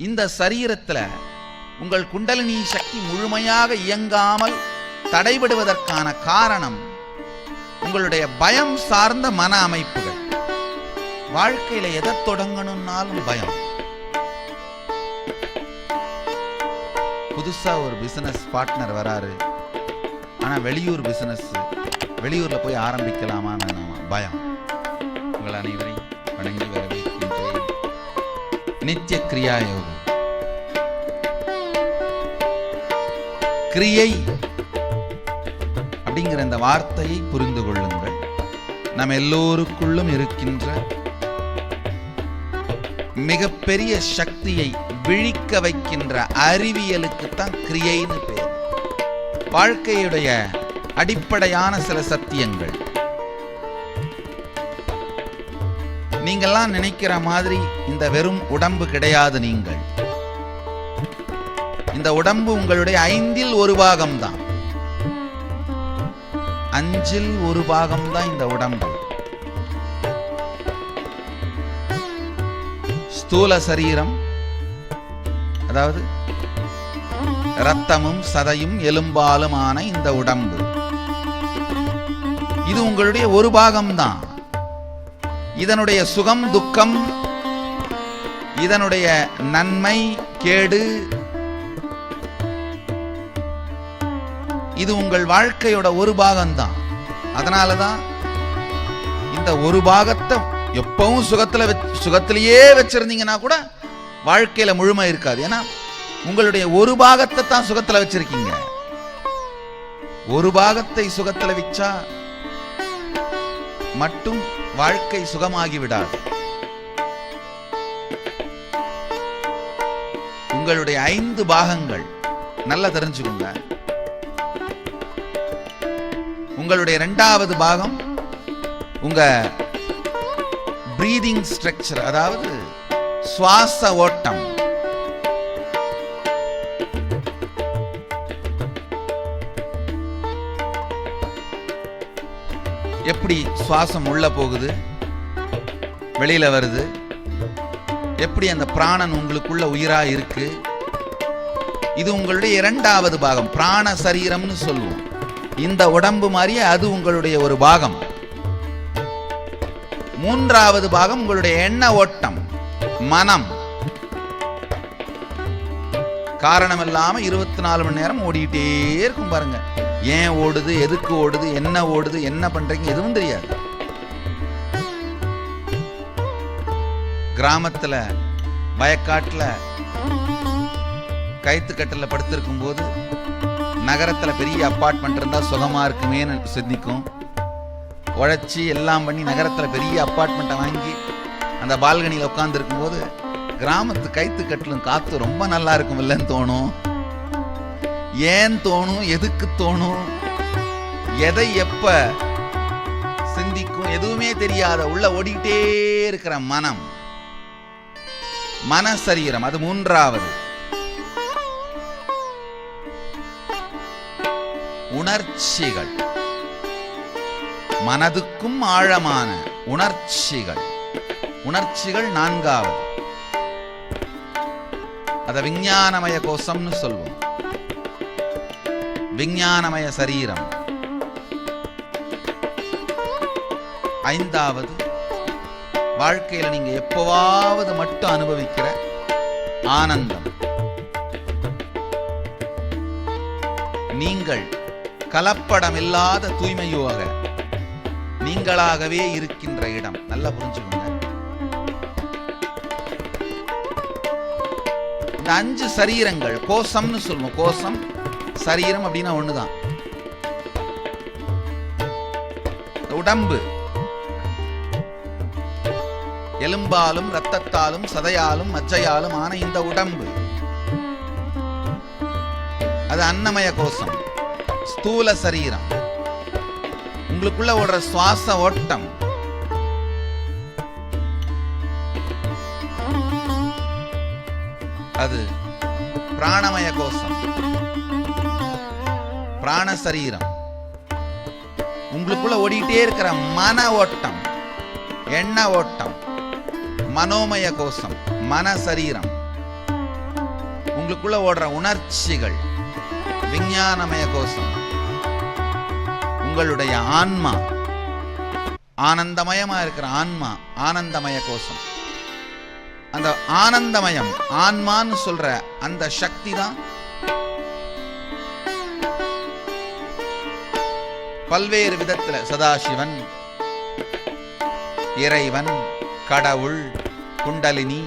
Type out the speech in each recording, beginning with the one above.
இந்த சரீரத்துல உங்கள் குண்டலினி சக்தி முழுமையாக இயங்காமல் தடைபடுவதற்கான காரணம் உங்களுடைய பயம் சார்ந்த மன அமைப்புகள். வாழ்க்கையில எதை தொடங்கணும்னாலும் பயம். புதுசா ஒரு பிசினஸ் பார்ட்னர் வராரு, ஆனா வெளியூர் பிசினஸ், வெளியூர்ல போய் ஆரம்பிக்கலாமா வேணாமா, பயம். உங்கள் அனைவரையும் வணங்கி வரவேற்கின்றேன். நித்திய கிரியா யோகம். கிரியை அப்படிங்கிற இந்த வார்த்தையை புரிந்து கொள்ளுங்கள். நம் எல்லோருக்குள்ளும் இருக்கின்ற மிகப்பெரிய சக்தியை விழிக்க வைக்கின்ற அறிவியலுக்குத்தான் கிரியைன்னு பேர். வாழ்க்கையுடைய அடிப்படையான சில சத்தியங்கள். நீங்கள்லாம் நினைக்கிற மாதிரி இந்த வெறும் உடம்பு கிடையாது. நீங்கள் இந்த உடம்பு உங்களுடைய 5இல் 1 பாகம்தான். 5இல் 1 பாகம்தான் இந்த உடம்பு. ஸ்தூல சரீரம், அதாவது இரத்தமும் சதையும் எலும்பாலுமான இந்த உடம்பு, இது உங்களுடைய 1 பாகம்தான். இதனுடைய சுகம் துக்கம், இதனுடைய நன்மை கேடு, இது உங்கள் வாழ்க்கையோட 1 பாகம்தான். அதனாலதான் இந்த 1 பாகத்தை எப்பவும் சுகத்திலேயே வச்சிருந்தீங்கன்னா கூட வாழ்க்கையில முழுமை இருக்காது. ஏன்னா உங்களுடைய 1 பாகத்தை தான் சுகத்துல வச்சிருக்கீங்க. 1 பாகத்தை சுகத்துல வச்சா மட்டும் வாழ்க்கை சுகமாகி விடாது. உங்களுடைய 5 பாகங்கள் நல்லா தெரிஞ்சுக்கோங்க. உங்களுடைய 2வது பாகம் உங்க பிரீதிங் ஸ்ட்ரக்சர், அதாவது சுவாச ஓட்டம். எப்படி சுவாசம் உள்ள போகுது, வெளியில வருது, எப்படி அந்த பிராணன் உங்களுக்குள்ள உயிரா இருக்கு, இது உங்களுடைய 2வது பாகம். பிராண சரீரம்னு சொல்லுவோம். இந்த உடம்பு மாதிரியே அது உங்களுடைய 1 பாகம். 3வது பாகம் உங்களுடைய எண்ண ஓட்டம், மனம். காரணம் இல்லாம 24 மணி நேரம் ஓடிட்டே இருக்கும் பாருங்க. ஏன் ஓடுது, எதுக்கு ஓடுது, என்ன பண்றீங்க, எதுவும் தெரியாது. கிராமத்துல வயக்காட்டுல கைத்து கட்டில படுத்திருக்கும் போது நகரத்துல பெரிய அப்பார்ட்மெண்ட் இருந்தா சுகமா இருக்குமேன்னு சிந்திக்கும். உழைச்சி எல்லாம் பண்ணி நகரத்துல பெரிய அப்பார்ட்மெண்ட்டை வாங்கி அந்த பால்கனியில உட்கார்ந்து இருக்கும் போது கிராமத்து கைத்து கட்டிலும் காத்து ரொம்ப நல்லா இருக்கும் இல்லைன்னு தோணும். ஏன் தோணும், எதுக்கு தோணும், எதை எப்ப சிந்திக்கும், எதுவுமே தெரியாத உள்ள ஓடிட்டே இருக்கிற மனம், மன சரீரம். அது 3வது. உணர்ச்சிகள், மனதுக்கும் ஆழமான உணர்ச்சிகள். 4வது. அத விஞ்ஞானமய கோஷம்னு சொல்வோம். விஞ்ஞானமய சரீரம். 5வது, வாழ்க்கையில நீங்க எப்பவாவது மட்டும் அனுபவிக்கிற ஆனந்தம். நீங்கள் கலப்படம் இல்லாத தூய்மையாக நீங்களாகவே இருக்கின்ற இடம். நல்லா புரிஞ்சுக்கோங்க. இந்த 5 சரீரங்கள் கோஷம்னு சொல்லுவோம். கோஷம் சரீரம் அப்படின்னா ஒண்ணுதான். உடம்பு எலும்பாலும் இரத்தத்தாலும் சதையாலும் மஜ்ஜையாலும் ஆன இந்த உடம்பு, அது அன்னமய கோஷம், ஸ்தூல சரீரம். உங்களுக்குள்ள ஓடுற சுவாச ஓட்டம், அது பிராணமய கோஷம், பிராண சரீரம். உங்களுக்குள்ள ஓடிட்டே இருக்கிற மன ஓட்டம், எண்ண ஓட்டம், மனோமய கோஷம், மன சரீரம். உங்களுக்குள்ள ஓடுற உணர்ச்சிகள் விஞ்ஞானமய கோஷம். உங்களுடைய ஆன்மா ஆனந்தமயமா இருக்கிற ஆன்மா ஆனந்தமய கோஷம். அந்த ஆனந்தமயம் ஆன்மான்னு சொல்ற அந்த சக்தி தான் பல்வேறு விதத்துல சதாசிவன், இறைவன், கடவுள், குண்டலினி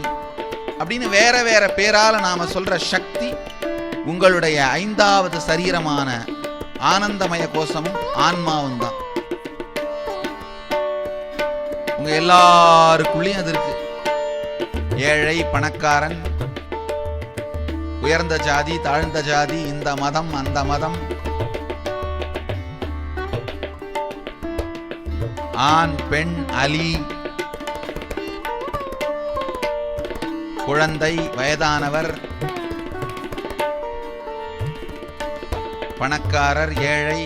அப்படின்னு வேற வேற பேரால நாம சொல்ற சக்தி உங்களுடைய 5வது சரீரமான ஆனந்தமய கோஷமும் ஆன்மாவும் தான். உங்க எல்லாருக்குள்ளேயும் அது இருக்கு. ஏழை, பணக்காரன், உயர்ந்த ஜாதி, தாழ்ந்த ஜாதி, இந்த மதம், அந்த மதம், ஆண், பெண், அலி, குழந்தை, வயதானவர், பணக்காரர், ஏழை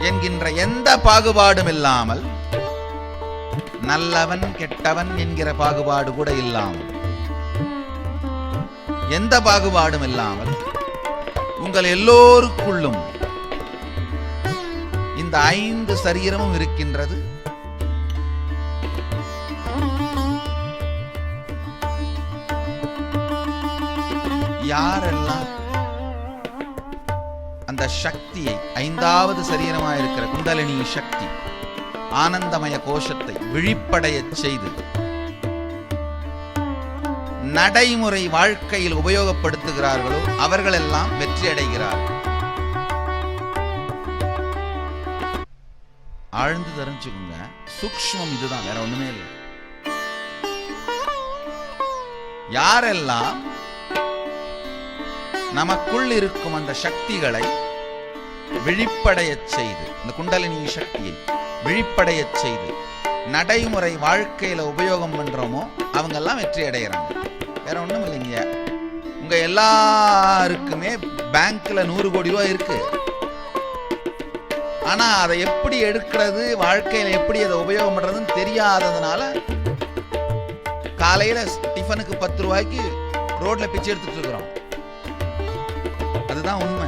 என்கின்ற எந்த பாகுபாடும் இல்லாமல், நல்லவன் கெட்டவன் என்கிற பாகுபாடு கூட இல்லாமல், எந்த பாகுபாடும் இல்லாமல் உங்கள் எல்லோருக்குள்ளும் இந்த 5 சரீரமும் இருக்கின்றது. யாரெல்லாம் அந்த சக்தியை 5வது சரீரமாக இருக்கிற குண்டலினி சக்தி ஆனந்தமய கோஷத்தை விழிப்படைய செய்து நடைமுறை வாழ்க்கையில் உபயோகப்படுத்துகிறார்களோ அவர்களெல்லாம் வெற்றி அடைகிறார்கள். ஆழ்ந்து தெரிஞ்சுக்குங்க. சூக்ஷ்மம் இதுதான், வேற ஒண்ணுமே இல்லை. யாரெல்லாம் நமக்குள் இருக்கும் அந்த சக்திகளை விழிப்படைய செய்து, இந்த குண்டலினி சக்தியை விழிப்படைய செய்து நடைமுறை வாழ்க்கையில உபயோகம் பண்றோமோ அவங்க எல்லாம் வெற்றி அடைகிறாங்க. வேற ஒண்ணும் இல்லைங்க. உங்க எல்லாருக்குமே பேங்க்ல 100 கோடி ரூபாய் இருக்கு. ஆனா அதை எப்படி எடுக்கிறது, வாழ்க்கையில எப்படி அதை உபயோகம் பண்றதுன்னு தெரியாததுனால காலையில டிஃபனுக்கு 10 ரூபாய்க்கு ரோட்ல பிச்சை எடுத்துட்டு இருக்கிறோம். அதுதான் உண்மை.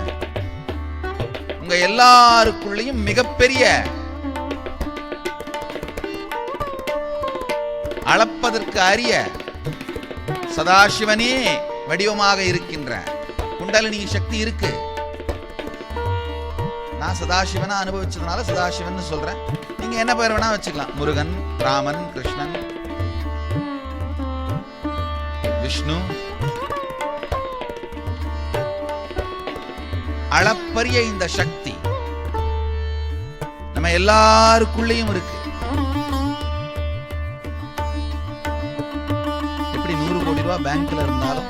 உங்க எல்லாருக்குள்ளேயும் மிகப்பெரிய அளப்பதற்கு அரிய சதாசிவனே வடிவமாக இருக்கின்ற குண்டலினி சக்தி இருக்கு. நான் சதாசிவனா அனுபவிச்சதுனால சதாசிவன் சொல்றேன். நீங்க என்ன பேர் வேணா வச்சுக்கலாம். முருகன், ராமன், கிருஷ்ணன், விஷ்ணு. அளப்பரிய இந்த சக்தி நம்ம எல்லாருக்குள்ளேயும் இருக்கு. எப்படி 100 கோடி ரூபாய் பேங்க்ல இருந்தாலும்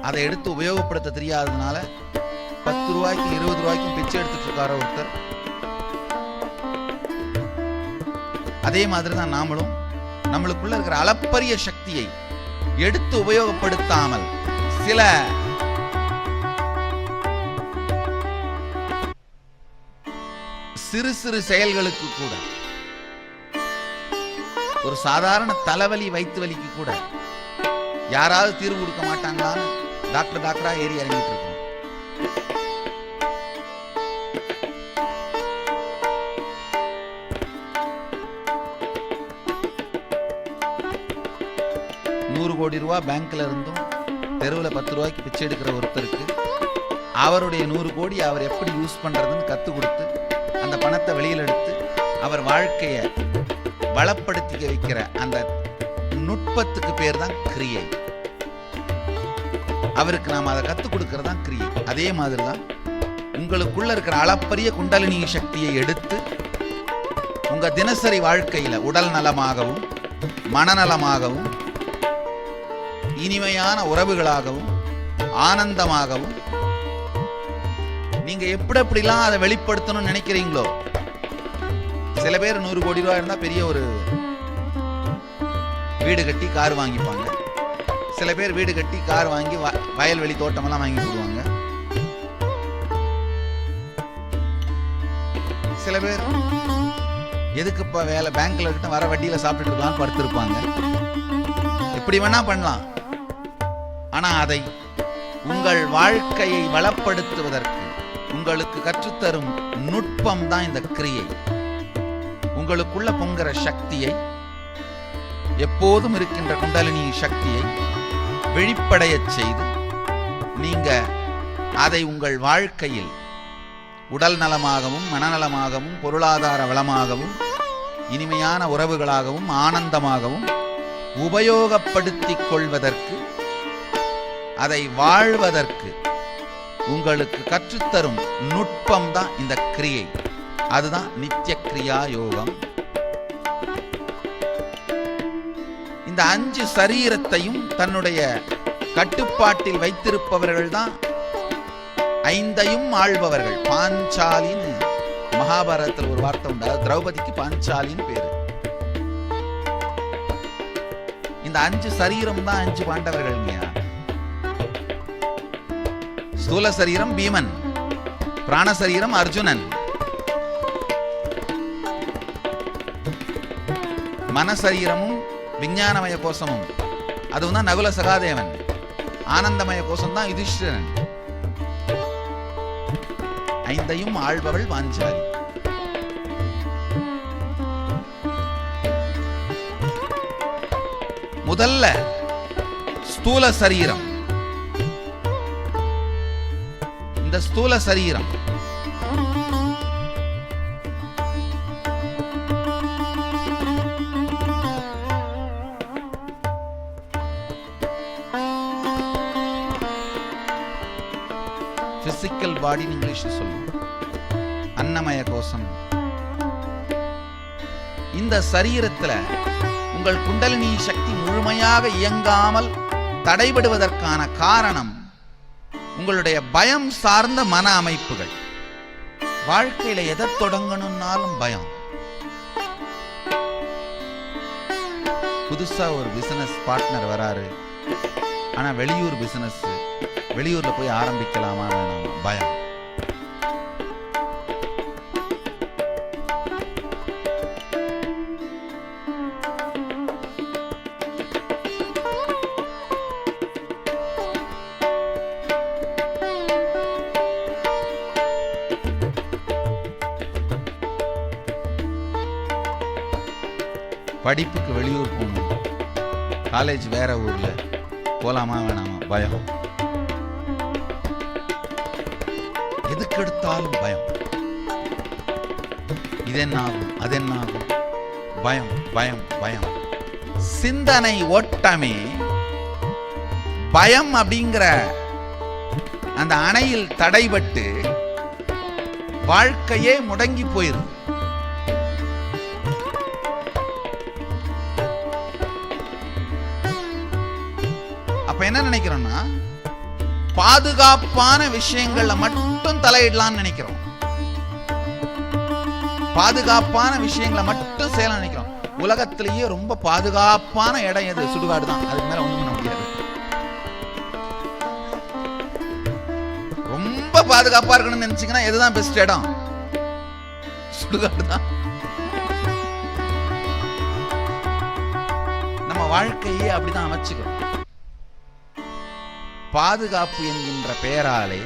அதை எடுத்து உபயோகப்படுத்த தெரியாததுனால 10 ரூபாய்க்கு 20 ரூபாய்க்கும் பிச்சை எடுத்துட்டு இருக்காரோ ஒருத்தர், அதே மாதிரிதான் நாமளும் நம்மளுக்குள்ள இருக்கிற அளப்பரிய சக்தியை எடுத்து உபயோகப்படுத்தாமல் சில சிறு சிறு செயல்களுக்கு கூட, ஒரு சாதாரண தலைவலி வயிற்று வலிக்கு கூட யாராவது தீர்வு கொடுக்க மாட்டாங்களான்னு டாக்டரா ஏறி இறங்கிட்டு இருக்கோம். $100 கோடி பேங்க்ல இருந்தும் தெருவில் 10 ரூபாய்க்கு பிச்சை எடுக்கிற ஒருத்தருக்கு அவருடைய 100 கோடி அவர் எப்படி யூஸ் பண்றதுன்னு கத்து கொடுத்து அந்த பணத்தை வெளியில் எடுத்து அவர் வாழ்க்கையை வளப்படுத்திக்க வைக்கிற அந்த நுட்பத்துக்கு பேர் தான் கிரியை. அவருக்கு நாம் அதை கத்துக் கொடுக்கிறது தான் கிரியை. அதே மாதிரி தான் உங்களுக்குள்ள இருக்கிற அளப்பரிய குண்டலினி சக்தியை எடுத்து உங்க தினசரி வாழ்க்கையில உடல் நலமாகவும் மனநலமாகவும் இனிமையான உறவுகளாகவும் ஆனந்தமாகவும் நீங்க எப்படிலாம் அதை வெளிப்படுத்தணும்னு நினைக்கிறீங்களோ. சில பேர் 100 கோடி ரூபாய் இருந்தா பெரிய ஒரு வீடு கட்டி கார் வாங்கிப்பாங்க. சில பேர் வீடு கட்டி கார் வாங்கி வயல்வெளி தோட்டமெல்லாம் வாங்கி போடுவாங்க. சில பேர் எதுக்குப்பா வேலை, பேங்க்ல இருக்கட்டும், வர வட்டியில சாப்பிட்டு இருக்கலாம் படுத்திருப்பாங்க. எப்படி வேணா பண்ணலாம். ஆனா அதை உங்கள் வாழ்க்கையை வளப்படுத்துவதற்கு உங்களுக்கு கற்றுத்தரும் நுட்பம் தான் இந்த கிரியை. உங்களுக்குள்ள பொங்குற சக்தியை, எப்போதும் இருக்கின்ற குண்டலினி சக்தியை வெளிப்படைய செய்து நீங்க அதை உங்கள் வாழ்க்கையில் உடல் நலமாகவும் மனநலமாகவும் பொருளாதார வளமாகவும் இனிமையான உறவுகளாகவும் ஆனந்தமாகவும் உபயோகப்படுத்திக் கொள்வதற்கு, அதை வாழ்வதற்கு உங்களுக்கு கற்றுத்தரும் நுட்பம் தான் இந்த கிரியை. அதுதான் நித்திய கிரியா யோகம். இந்த 5 சரீரத்தையும் தன்னுடைய கட்டுப்பாட்டில் வைத்திருப்பவர்கள் தான் 5ஐயும் ஆள்பவர்கள். பாஞ்சாலின்னு மகாபாரதத்தில் ஒரு வார்த்தை உண்டு. திரௌபதிக்கு பாஞ்சாலின்னு பேரு. இந்த 5 சரீரம் தான் 5 பாண்டவர்கள். ஸ்தூல சரீரம் பீமன், பிராண சரீரம் அர்ஜுனன், மனசரீரமும் விஞ்ஞானமய கோஷமும் அதுவும் தான் நகுல சகாதேவன். ஆனந்தமய கோஷம் தான் யுதிஷ்டிரன். 5ஐயும் ஆள்பவள் பாஞ்சாலி. முதல்ல ஸ்தூல சரீரம். இந்த ஸ்தூல சரீரம் பிசிக்கல் பாடி இங்கிலீஷ் சொல்லுவோம், அன்னமய கோஷம். இந்த சரீரத்துல உங்கள் குண்டலினி சக்தி முழுமையாக இயங்காமல் தடைபடுவதற்கான காரணம் உங்களுடைய பயம் சார்ந்த மன அமைப்புகள். வாழ்க்கையில எதை தொடங்கணும்னாலும் பயம். புதுசா ஒரு பிசினஸ் பார்ட்னர் வராரு, ஆனா வெளியூர் பிசினஸ், வெளியூர்ல போய் ஆரம்பிக்கலாமா வேணாமா, பயம். படிப்புக்கு வெளியூர் போகணும், காலேஜ் வேற ஊர்ல, போலாமா வேணாமா, பயம். எதுக்கு எடுத்தாலும் பயம். இது என்ன ஆகும், அது என்ன ஆகும், பயம் பயம் பயம். சிந்தனை ஓட்டமே பயம் அப்படிங்கிற அந்த அணையில் தடைபட்டு வாழ்க்கையே முடங்கி போயிருது. அப்ப என்ன நினைக்கிறோம்னா, பாதுகாப்பான விஷயங்கள்ல மட்டும் தலையிடலாம்னு நினைக்கிறோம். பாதுகாப்பான விஷயங்களை மட்டும் செய்யலாம் நினைக்கிறோம். உலகத்திலேயே ரொம்ப பாதுகாப்பான இடம் எது? சுடுகாடு தான். அதுக்கு மேல ஒண்ணும் பண்ண முடியாது. ரொம்ப பாதுகாப்பா இருக்கணும்னு நினைச்சீங்கன்னா எதுதான் பெஸ்ட் இடம்? சுடுகாடு தான். நம்ம வாழ்க்கையே அப்படிதான் அமைச்சுக்கிறோம். பாதுகாப்பு என்கின்ற பெயராலே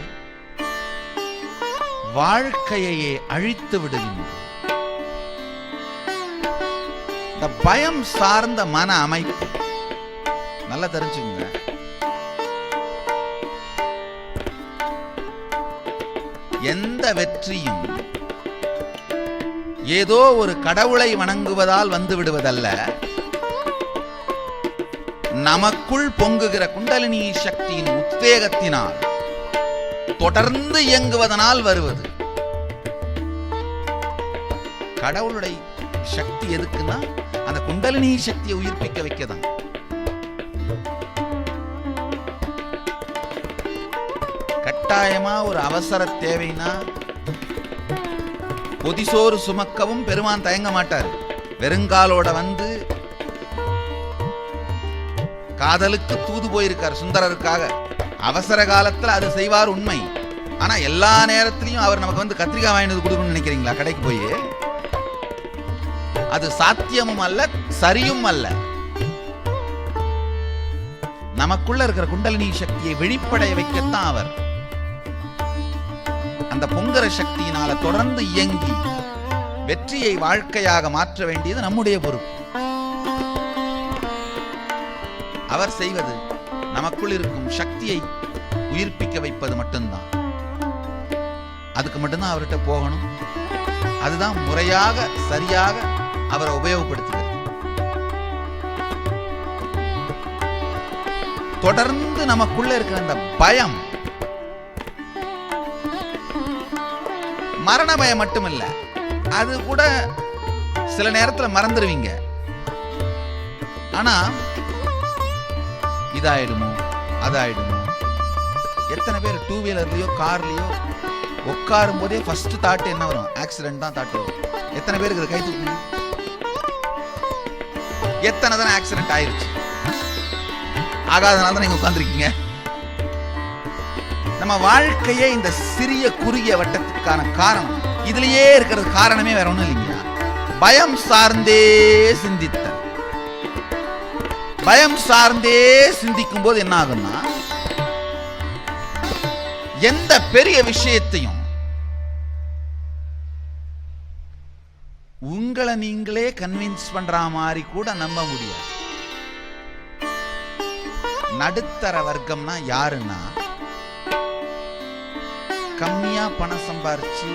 வாழ்க்கையை அழித்து விடுகின்றோம். இந்த பயம் சார்ந்த மன அமைப்பு நல்லா தெரிஞ்சுங்க. எந்த வெற்றியும் ஏதோ ஒரு கடவுளை வணங்குவதால் வந்து விடுவதல்ல, நமக்குள் பொங்குகிற குண்டலினி சக்தியின் உத்வேகத்தினால் தொடர்ந்து இயங்குவதனால் வருவது. கடவுளுடைய சக்தி எதுக்குன்னா அந்த குண்டலினி சக்தியை உயிர்ப்பிக்க வைக்கதான். கட்டாயமா ஒரு அவசர தேவைனா பொதிசோறு சுமக்கவும் பெருமான் தயங்க மாட்டார். வெறுங்காலோட வந்து காதலுக்கு தூது போயிருக்கார் சுந்தரருக்காக. அவசர காலத்துல அது செய்வார் உண்மை. ஆனா எல்லா நேரத்திலையும் அவர் நமக்கு வந்து கத்திரிக்காய் வாங்கினது கொடுக்கணும்னு நினைக்கிறீங்களா? கடைக்கு போய் அது சாத்தியமும் அல்ல, சரியும் அல்ல. நமக்குள்ள இருக்கிற குண்டலினி சக்தியை வெளிப்படைய வைக்கத்தான் அவர். அந்த பொங்கர சக்தியினால தொடர்ந்து இயங்கி வெற்றியை வாழ்க்கையாக மாற்ற வேண்டியது நம்முடைய பொறுப்பு. அவர் செய்வது நமக்குள் இருக்கும் சக்தியை உயிர்ப்பிக்க வைப்பது மட்டும்தான். அதுக்கு மட்டும்தான் அவர்கிட்ட போகணும். அதுதான் முறையாக சரியாக அவரை உபயோகப்படுத்துகிறது. தொடர்ந்து நமக்குள்ள இருக்கிற அந்த பயம், மரண பயம் மட்டுமில்ல, அது கூட சில நேரத்தில் மறந்துடுவீங்க. ஆனா இதாயிடுமோ அதாயிடுமோ. எத்தனை பேர் டூ வீலர்லயோ கார்லயோ உட்காரும் போதே ஃபர்ஸ்ட் தாட் என்ன வரும்? ஆக்சிடென்ட் தான் தாட் வரும். எத்தனை பேருக்கு கை தூக்குங்க. எத்தனை தானே ஆக்சிடென்ட் ஆயிருச்சு. ஆகாதனால தான் நீங்க உட்கார்ந்துருக்கீங்க. நம்ம வாழ்க்கையே இந்த சிறிய குறுகிய வட்டத்துக்கான காரணம் இதுலயே இருக்கிறது. காரணமே வேற ஒண்ணும் இல்லைங்க. பயம் சார்ந்தே சிந்தித்தல். பயம் சார்ந்தே சிந்திக்கும் போது என்ன ஆகும்னா, எந்த பெரிய விஷயத்தையும் உங்களை நீங்களே கன்வின்ஸ் பண்ற மாதிரி கூட நம்ப முடியாது. நடுத்தர வர்க்கம்னா யாருன்னா, கம்மியா பணம் சம்பாரிச்சு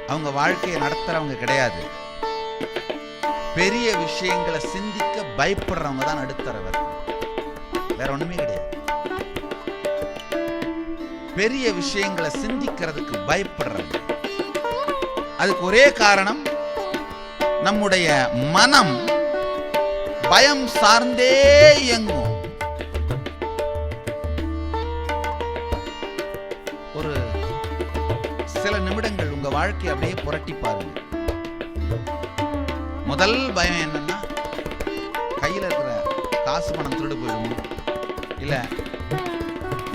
அவங்க வாழ்க்கையை நடத்துறவங்க கிடையாது. பெரிய விஷயங்களை சிந்திக்க பயப்படுறவங்க தான் நடுத்தர வர்க்கம். வேற ஒண்ணுமே கிடையாது. பெரிய விஷயங்களை சிந்திக்கிறதுக்கு பயப்படுறவங்க. அதுக்கு ஒரே காரணம், நம்முடைய மனம் பயம் சார்ந்தே இயங்கும். ஒரு சில நிமிடங்கள் உங்க வாழ்க்கையை அப்படியே புரட்டி பாருங்க. முதல் பயம் என்னன்னா, கையில் இருக்கிற காசு பணம் திருடு போயிடும், இல்ல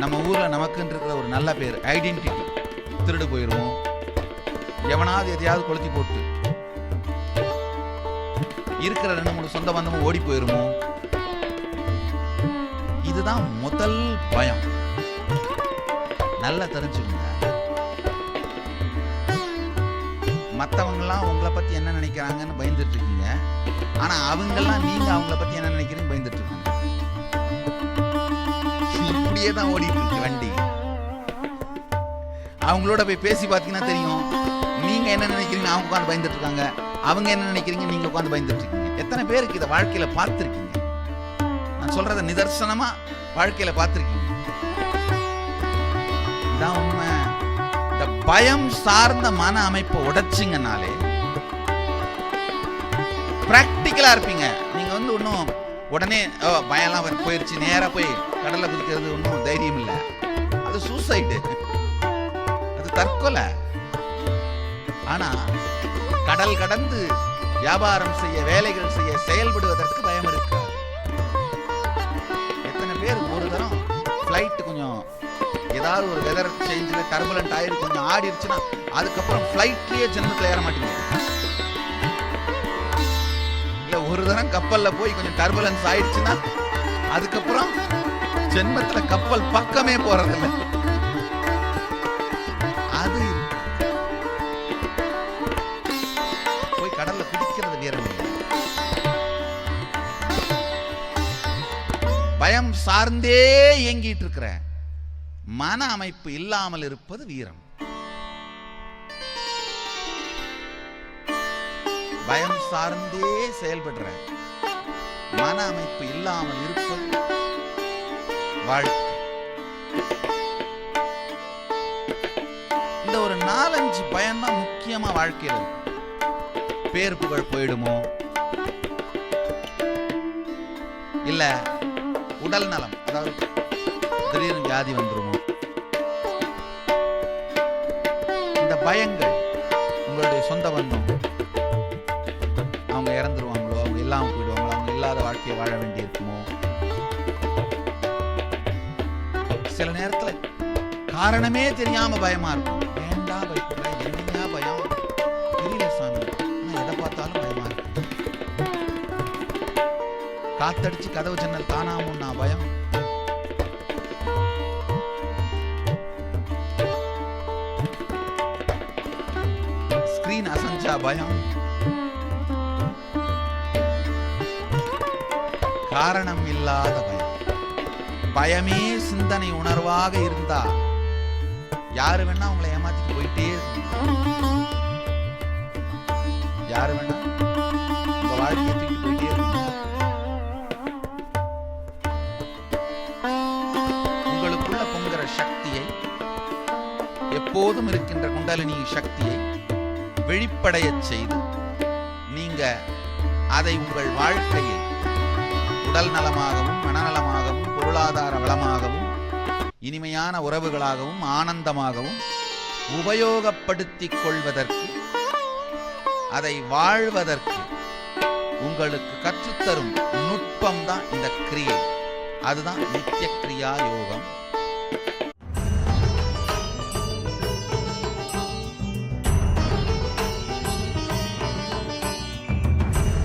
நம்ம ஊர்ல நமக்குன்னு இருக்கிற ஒரு நல்ல பேர் ஐடென்டிட்டி திருடு போயிடும், எவனாவது எதையாவது கொளுத்தி போட்டு இருக்கிற 2-3 சொந்த பந்தமும் ஓடி போயிருமோ. இதுதான் முதல் பயம். நல்லா தெரிஞ்சுக்கோங்க. மற்றவங்கெல்லாம் உங்களை பத்தி என்ன நினைக்கிறாங்கன்னு பயந்துட்டு இருக்கீங்க. ஆனா அவங்கெல்லாம் நீங்க அவங்கள பத்தி என்ன நினைக்கிறீங்க பயந்துட்டு இருக்கீங்க. இப்படியே தான் ஓடிட்டு இருக்கு வண்டி. அவங்களோட போய் பேசி பார்த்தீங்கன்னா தெரியும், நீங்க என்ன நினைக்கிறீங்க அவங்க உட்காந்து பயந்துட்டு இருக்காங்க, அவங்க என்ன நினைக்கிறீங்க நீங்க உட்காந்து பயந்துட்டு இருக்கீங்க. எத்தனை பேருக்கு இதை வாழ்க்கையில பார்த்துருக்கீங்க? நான் சொல்றத நிதர்சனமா வாழ்க்கையில பார்த்துருக்கீங்க. இதான் உண்மை. இந்த பயம் சார்ந்த மன அமைப்பை உடைச்சிங்கனாலே பிராக்டிக்கலா இருப்பீங்க. நீங்க ஒன்னும் உடனே பயம்லாம் போயிருச்சு நேரா போய் கடல்ல குதிக்கிறது ஒன்றும் தைரியம் இல்லை. அது சூசைடு, அது தற்கொலை. ஆனா கடல் கடந்து வியாபாரம் செய்ய, வேலைகள் செய்ய, செயல்படுவதற்கு பயம் இருக்கு. எத்தனை பேர் ஒரு தரம் ஃப்ளைட் கொஞ்சம் ஏதாவது ஒரு வெதர் சேஞ்சில் டர்புலண்ட் ஆயிரு கொஞ்சம் ஆடிடுச்சுன்னா அதுக்கப்புறம் ஃப்ளைட்லயே ஜென்மத்தில் ஏற மாட்டீங்க. இல்ல ஒரு தரம் கப்பல்ல போய் கொஞ்சம் டர்புலன்ஸ் ஆயிடுச்சுன்னா அதுக்கப்புறம் ஜென்மத்துல கப்பல் பக்கமே போறதில்லை. அது போய் கடல்ல குதிக்கிறது வீரம் இல்லை. பயம் சார்ந்தே இயங்கிட்டு இருக்கிற மன அமைப்பு இல்லாமல் இருப்பது வீரம். பயம் சார்ந்தே செயல்படுற மன அமைப்பு இல்லாமல் இருப்பது வாழ்க்கை. இந்த ஒரு 4-5 பயம் தான் முக்கியமா வாழ்க்கையில இருக்கு. பேர் புகழ் போயிடுமோ, இல்ல உடல் நலம், அதாவது திடீர்னு வியாதி வந்துருமோ. இந்த பயங்கள், உங்களுடைய சொந்த பந்தம் அவங்க இறந்துருவாங்களோ, அவங்க இல்லாம போயிடுவாங்களோ, அவங்க இல்லாத வாழ்க்கையை வாழ வேண்டி இருக்குமோ. சில நேரத்துல காரணமே தெரியாம பயமா இருக்கும். ஏண்டா பயப்படுற, என்னையா பயம் தெரியல சாமி, ஆனா எதை பார்த்தாலும் பயமா இருக்கு. காத்தடிச்சு கதவு ஜன்னல் காணாமன்னா பயம், வந்துருச்சா பயம்? காரணம் இல்லாத பயம். பயமே சிந்தனை உணர்வாக இருந்தா யாரு வேணா உங்களை ஏமாத்திட்டு போயிட்டே இருக்கு. யாரு வேணா உங்க வாழ்க்கையை தூக்கிட்டு போயிட்டே இருக்கு. உங்களுக்குள்ள பொங்குற சக்தியை, எப்போதும் இருக்கின்ற குண்டலினி சக்தியை வெளிப்படைய செய்து நீங்க அதை உங்கள் வாழ்க்கையில் உடல் நலமாகவும் மனநலமாகவும் பொருளாதார வளமாகவும் இனிமையான உறவுகளாகவும் ஆனந்தமாகவும் உபயோகப்படுத்திக் கொள்வதற்கு, அதை வாழ்வதற்கு உங்களுக்கு கற்றுத்தரும் நுட்பம் தான் இந்த கிரியை. அதுதான் நித்திய கிரியா யோகம்.